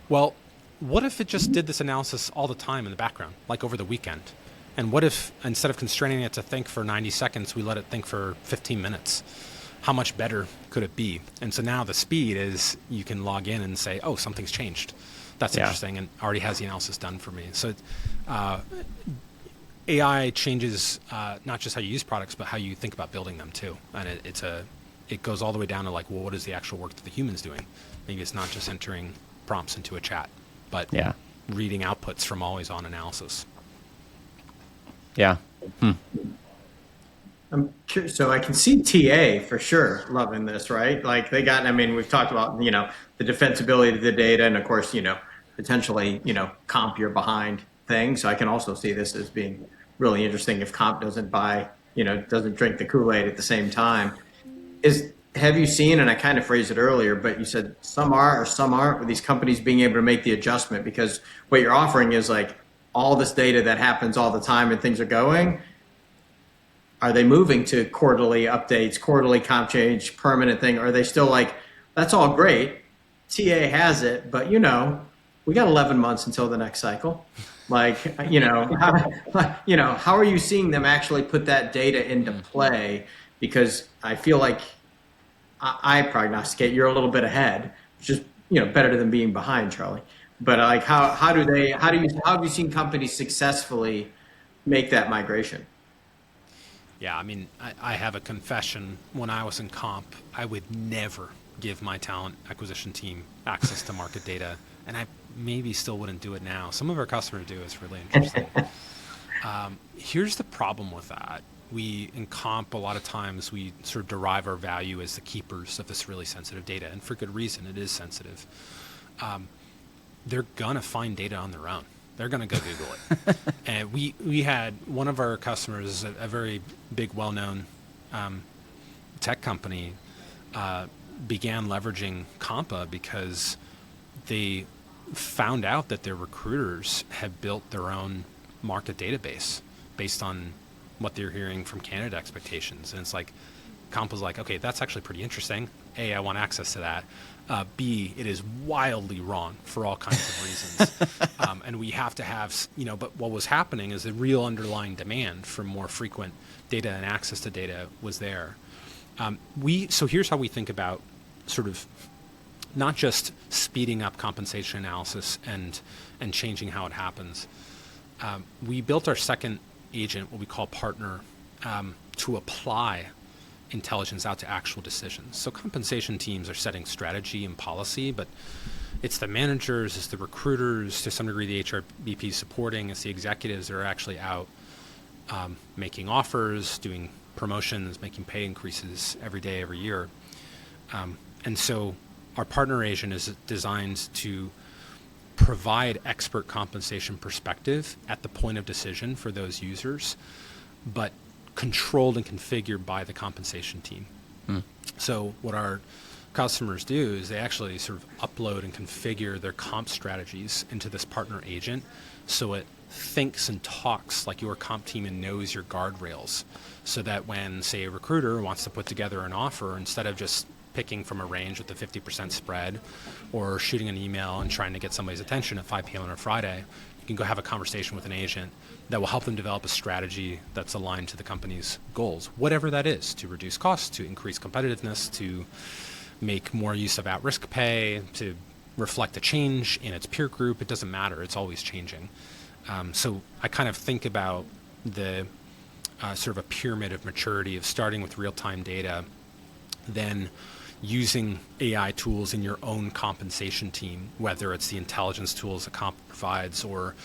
[SPEAKER 3] well, what if it just did this analysis all the time in the background, like over the weekend? And what if instead of constraining it to think for 90 seconds, we let it think for 15 minutes? How much better could it be? And so now the speed is you can log in and say, oh, something's changed. That's interesting, and already has the analysis done for me. So AI changes not just how you use products, but how you think about building them too. And it goes all the way down to like, well, what is the actual work that the human's doing? Maybe it's not just entering prompts into a chat, but reading outputs from always-on analysis.
[SPEAKER 1] Yeah.
[SPEAKER 2] I'm curious, so I can see TA for sure loving this, right? Like we've talked about, the defensibility of the data and of course, potentially, comp you're behind things. So I can also see this as being really interesting if comp doesn't doesn't drink the Kool-Aid at the same time. Have you seen, and I kind of phrased it earlier, but you said some are or some aren't, with these companies being able to make the adjustment because what you're offering is like all this data that happens all the time and things are going. Are they moving to quarterly updates, quarterly comp change, permanent thing? Or are they still like, that's all great, TA has it, but we got 11 months until the next cycle. Like, how are you seeing them actually put that data into play? Because I feel like I prognosticate you're a little bit ahead, which is better than being behind, Charlie. But like, how have you seen companies successfully make that migration?
[SPEAKER 3] Yeah, I mean, I have a confession. When I was in comp, I would never give my talent acquisition team access to market data, and I maybe still wouldn't do it now. Some of our customers do. It's really interesting. Here's the problem with that. In comp, a lot of times we sort of derive our value as the keepers of this really sensitive data, and for good reason. It is sensitive. They're going to find data on their own. They're going to go Google it. And we had one of our customers, a very big, well-known tech company, began leveraging Compa because they found out that their recruiters had built their own market database based on what they're hearing from candidate expectations. And it's like, Compa's like, okay, that's actually pretty interesting. A, I want access to that. B, it is wildly wrong for all kinds of reasons. And we have to have, but what was happening is the real underlying demand for more frequent data and access to data was there. So here's how we think about sort of not just speeding up compensation analysis and changing how it happens. We built our second agent, what we call partner, to apply intelligence out to actual decisions. So compensation teams are setting strategy and policy, but it's the managers, it's the recruiters, to some degree the HR VPs supporting, it's the executives that are actually out making offers, doing promotions, making pay increases every day, every year. And so our partner agent is designed to provide expert compensation perspective at the point of decision for those users, but controlled and configured by the compensation team. So what our customers do is they actually sort of upload and configure their comp strategies into this partner agent, so it thinks and talks like your comp team and knows your guardrails, so that when, say, a recruiter wants to put together an offer, instead of just picking from a range with a 50% spread or shooting an email and trying to get somebody's attention at 5 p.m. on a Friday, you can go have a conversation with an agent that will help them develop a strategy that's aligned to the company's goals, whatever that is, to reduce costs, to increase competitiveness, to make more use of at-risk pay, to reflect a change in its peer group. It doesn't matter. It's always changing. So I kind of think about the sort of a pyramid of maturity of starting with real-time data, then using AI tools in your own compensation team, whether it's the intelligence tools that Compa provides or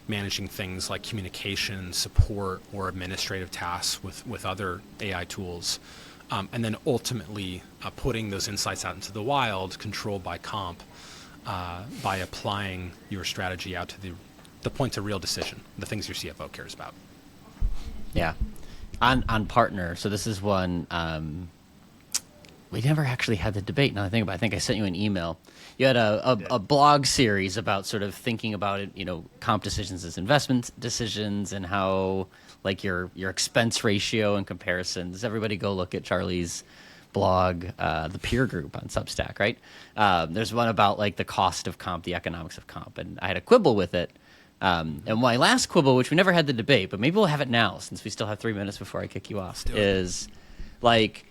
[SPEAKER 3] managing things like communication, support, or administrative tasks with other AI tools. And then ultimately putting those insights out into the wild, controlled by Comp, by applying your strategy out to the points of real decision, the things your CFO cares about.
[SPEAKER 1] Yeah. On partner, so this is one, we never actually had the debate. Now I think about it, I think I sent you an email. You had a blog series about sort of thinking about it, comp decisions as investment decisions and how like your expense ratio and comparison. Does everybody go look at Charlie's blog, the peer group on Substack, right? There's one about like the cost of comp, the economics of comp, and I had a quibble with it. And my last quibble, which we never had the debate, but maybe we'll have it now since we still have 3 minutes before I kick you off, is like,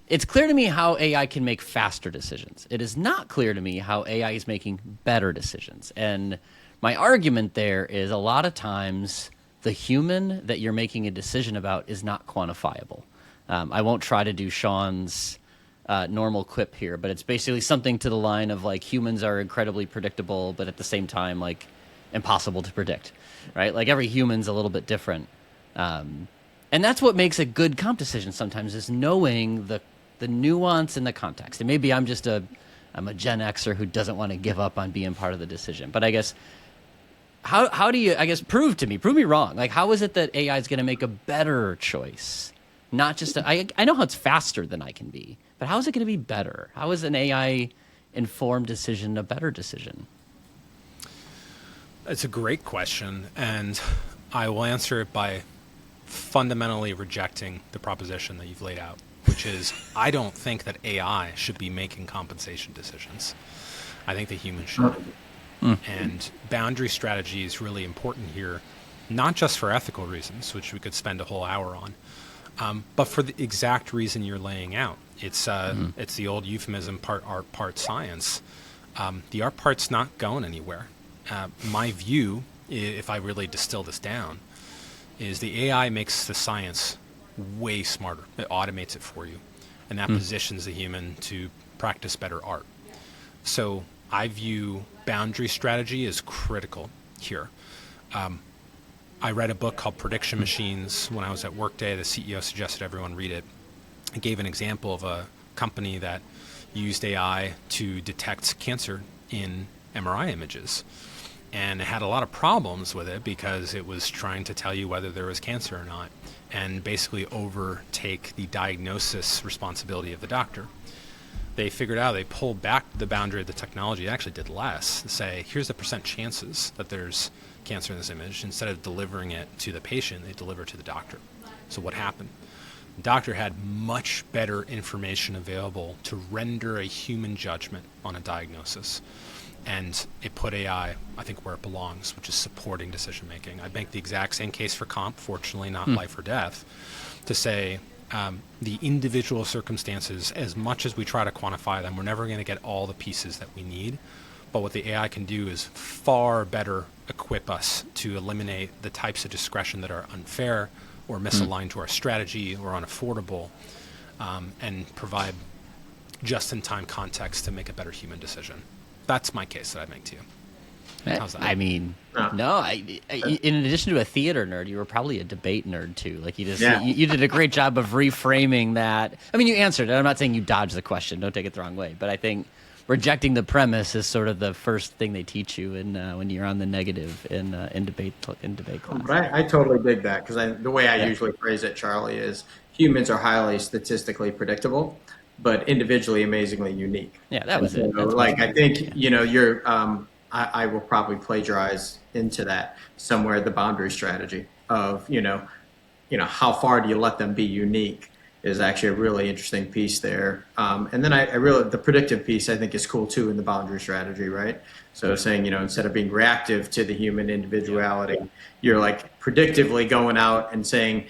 [SPEAKER 1] it's clear to me how AI can make faster decisions. It is not clear to me how AI is making better decisions. And my argument there is a lot of times the human that you're making a decision about is not quantifiable. I won't try to do Sean's normal quip here, but it's basically something to the line of like humans are incredibly predictable, but at the same time, like impossible to predict, right? Like every human's a little bit different. And that's what makes a good comp decision sometimes, is knowing the nuance and the context. And maybe I'm a Gen Xer who doesn't want to give up on being part of the decision. But I guess, how do you, prove me wrong. Like, how is it that AI is going to make a better choice? Not just, I know how it's faster than I can be, but how is it going to be better? How is an AI informed decision a better decision?
[SPEAKER 3] It's a great question. And I will answer it by fundamentally rejecting the proposition that you've laid out, which is I don't think that AI should be making compensation decisions. I think the human should. And boundary strategy is really important here, not just for ethical reasons, which we could spend a whole hour on, but for the exact reason you're laying out. It's the old euphemism, part art, part science. The art part's not going anywhere. My view, if I really distill this down, is the AI makes the science way smarter. It automates it for you, and that positions the human to practice better art. So I view boundary strategy as critical here. I read a book called Prediction Machines when I was at Workday. The CEO suggested everyone read it. It gave an example of a company that used AI to detect cancer in MRI images. And it had a lot of problems with it because it was trying to tell you whether there was cancer or not, and basically overtake the diagnosis responsibility of the doctor. they figured out, they pulled back the boundary of the technology. It actually did less to say, here's the percent chances that there's cancer in this image. Instead of delivering it to the patient, they deliver it to the doctor. So what happened? The doctor had much better information available to render a human judgment on a diagnosis. And it put AI, I think, where it belongs, which is supporting decision making. I'd make the exact same case for comp, fortunately not life or death, to say the individual circumstances, as much as we try to quantify them, we're never going to get all the pieces that we need. But what the AI can do is far better equip us to eliminate the types of discretion that are unfair or misaligned to our strategy or unaffordable, and provide just-in-time context to make a better human decision. That's my case that I'd make to you. How's that?
[SPEAKER 1] I mean, no. In addition to a theater nerd, you were probably a debate nerd too. Like you did a great job of reframing that. I mean, you answered it. I'm not saying you dodged the question. Don't take it the wrong way. But I think rejecting the premise is sort of the first thing they teach you when you're on the negative in debate class.
[SPEAKER 2] But I totally dig that, because the way I usually phrase it, Charlie, is humans are highly statistically predictable, but individually amazingly unique.
[SPEAKER 1] Yeah, that was it.
[SPEAKER 2] I think you're. I will probably plagiarize into that somewhere, the boundary strategy of how far do you let them be unique is actually a really interesting piece there. And then the predictive piece I think is cool too in the boundary strategy, right? So saying, instead of being reactive to the human individuality, you're like predictively going out and saying,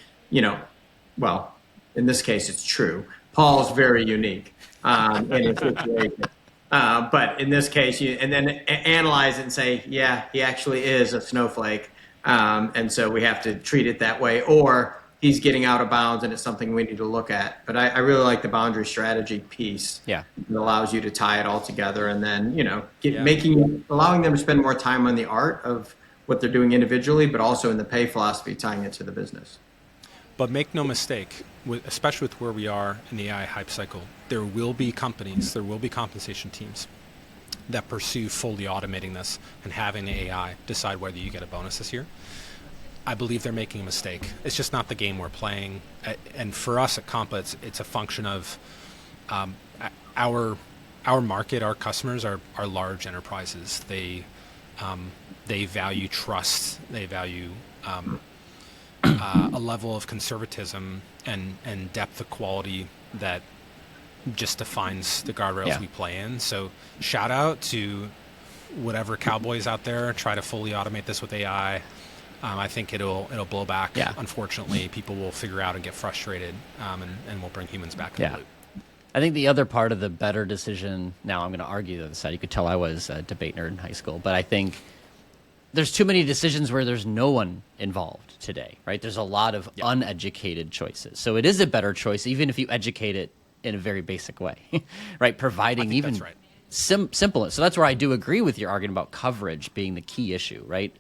[SPEAKER 2] well, in this case it's true. Paul's very unique in a situation. But in this case, and then analyze it and say, yeah, he actually is a snowflake. And so we have to treat it that way, or he's getting out of bounds and it's something we need to look at. But I really like the boundary strategy piece.
[SPEAKER 1] Yeah.
[SPEAKER 2] It allows you to tie it all together and then, allowing them to spend more time on the art of what they're doing individually, but also in the pay philosophy, tying it to the business.
[SPEAKER 3] But make no mistake, especially with where we are in the AI hype cycle, there will be companies, there will be compensation teams that pursue fully automating this and having the AI decide whether you get a bonus this year. I believe they're making a mistake. It's just not the game we're playing. And for us at Compa, it's a function of our market, our customers are large enterprises. They value trust. They value a level of conservatism and depth of quality that just defines the guardrails we play in. So shout out to whatever cowboys out there try to fully automate this with AI. I think it'll blow back. Yeah. Unfortunately, people will figure out and get frustrated, and we'll bring humans back in the loop.
[SPEAKER 1] I think the other part of the better decision, now I'm going to argue the other side. You could tell I was a debate nerd in high school, but I think there's too many decisions where there's no one involved today, right? There's a lot of uneducated choices. So it is a better choice, even if you educate it in a very basic way, right? Providing even simple. So that's where I do agree with your argument about coverage being the key issue, right?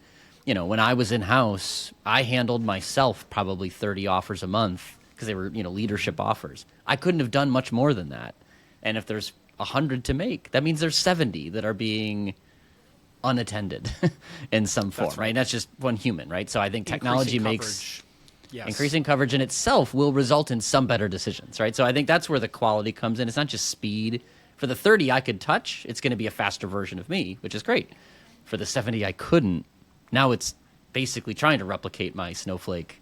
[SPEAKER 1] When I was in-house, I handled myself probably 30 offers a month because they were, leadership offers. I couldn't have done much more than that. And if there's 100 to make, that means there's 70 that are being unattended in some form, right? And that's just one human, right? So I think technology makes increasing coverage in itself will result in some better decisions, right? So I think that's where the quality comes in. It's not just speed. For the 30 I could touch, it's going to be a faster version of me, which is great. For the 70 I couldn't, now it's basically trying to replicate my snowflake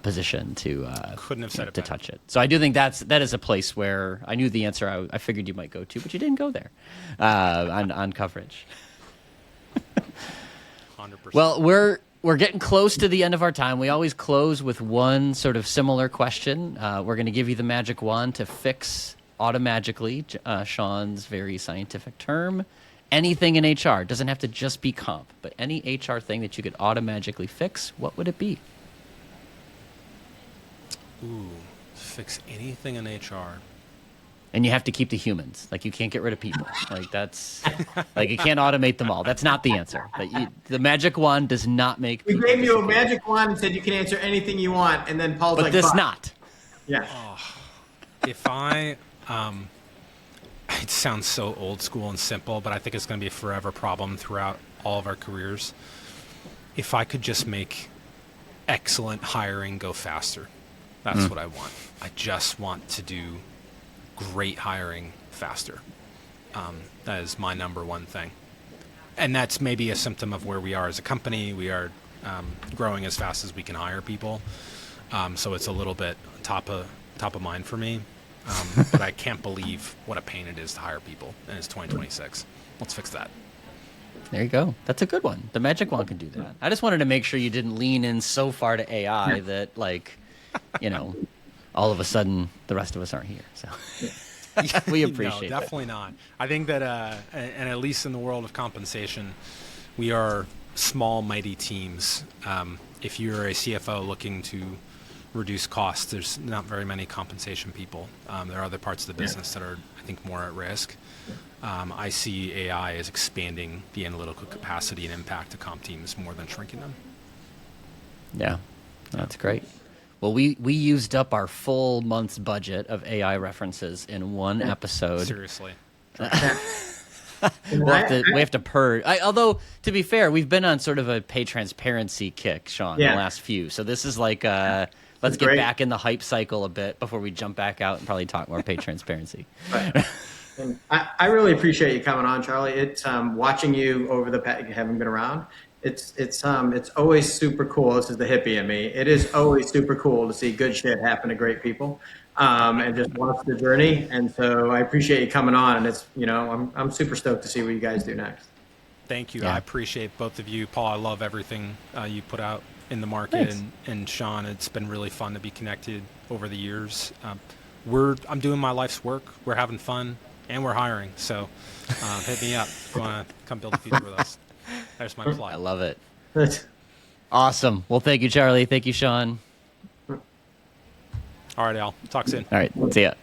[SPEAKER 1] position to
[SPEAKER 3] couldn't have said
[SPEAKER 1] to touch it. So I do think that is a place where I knew the answer I figured you might go to, but you didn't go there on coverage.
[SPEAKER 3] 100%.
[SPEAKER 1] Well, we're getting close to the end of our time. We always close with one sort of similar question. We're going to give you the magic wand to fix automagically, Sean's very scientific term, anything in HR. It doesn't have to just be comp, but any HR thing that you could automagically fix, what would it be?
[SPEAKER 3] Ooh, fix anything in HR.
[SPEAKER 1] And you have to keep the humans. Like, you can't get rid of people. Like, that's like, you can't automate them all. That's not the answer. The magic wand does not make.
[SPEAKER 2] We gave you a magic wand and said you can answer anything you want, and then Paul's
[SPEAKER 1] but
[SPEAKER 2] like,
[SPEAKER 1] this not.
[SPEAKER 2] Yeah.
[SPEAKER 3] Oh, if I, it sounds so old school and simple, but I think it's going to be a forever problem throughout all of our careers. If I could just make excellent hiring go faster, that's what I want. I just want to do great hiring faster. That is my number one thing. And that's maybe a symptom of where we are as a company. We are growing as fast as we can hire people. So it's a little bit top of mind for me. But I can't believe what a pain it is to hire people, and it's 2026. Let's fix that.
[SPEAKER 1] There you go. That's a good one. The magic wand can do that. I just wanted to make sure you didn't lean in so far to AI that, like, you know, all of a sudden the rest of us aren't here. So we appreciate
[SPEAKER 3] No, definitely not. I think that, and at least in the world of compensation, we are small, mighty teams. If you're a CFO looking to reduce costs, there's not very many compensation people. There are other parts of the business that are, I think, more at risk. I see AI as expanding the analytical capacity and impact of comp teams more than shrinking them.
[SPEAKER 1] Yeah, that's great. Well, we used up our full month's budget of AI references in one episode.
[SPEAKER 3] Seriously.
[SPEAKER 1] We have to purge. Although, to be fair, we've been on sort of a pay transparency kick, Sean, the last few. So this is like, let's get back in the hype cycle a bit before we jump back out and probably talk more pay transparency.
[SPEAKER 2] Right. And I really appreciate you coming on, Charlie. It's watching you over the past, you haven't been around. It's always super cool. This is the hippie in me. It is always super cool to see good shit happen to great people, and just watch the journey. And so I appreciate you coming on. And it's, you know, I'm super stoked to see what you guys do next.
[SPEAKER 3] Thank you.
[SPEAKER 1] Yeah.
[SPEAKER 3] I appreciate both of you. Paul, I love everything you put out in the market. And Sean, it's been really fun to be connected over the years. I'm doing my life's work. We're having fun. And we're hiring, so hit me up if you want to come build a future with us. There's my plug.
[SPEAKER 1] I love it. Awesome. Well, thank you, Charlie. Thank you, Sean.
[SPEAKER 3] All right, Al. Talk soon.
[SPEAKER 1] All right. See ya.